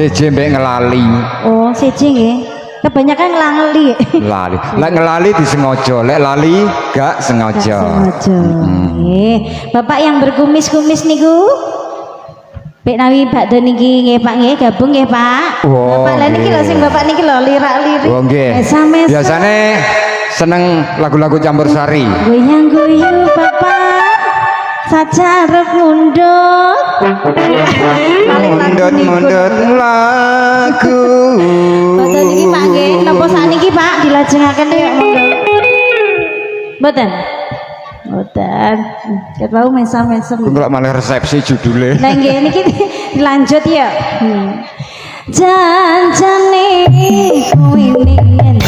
Siji mbek ngelali. Oh, siji nggih. Kebanyakan ngelali. Lali. Lek ngelali disengaja, lek lali gak sengaja. Sengaja. Nggih. Bapak yang berkumis-kumis niku. Pek nawi bakdo niki nggih Pak nggih, gabung nggih Pak. Oh, Bapak lha niki lho sing Bapak niki lho lirak-lirik. Oh nggih. Biasane seneng lagu-lagu campursari. Goyang-goyang Bapak. Sajarep mundut. Mundut lagu. Bakdo niki Pak nggih, napa sakniki Pak dilajengaken ya monggo. Mboten. Mboten. Ket wau mesam-mesem. Kok malah resepsi judulnya. Nah nggih niki dilanjut ya. Janjane kowe ning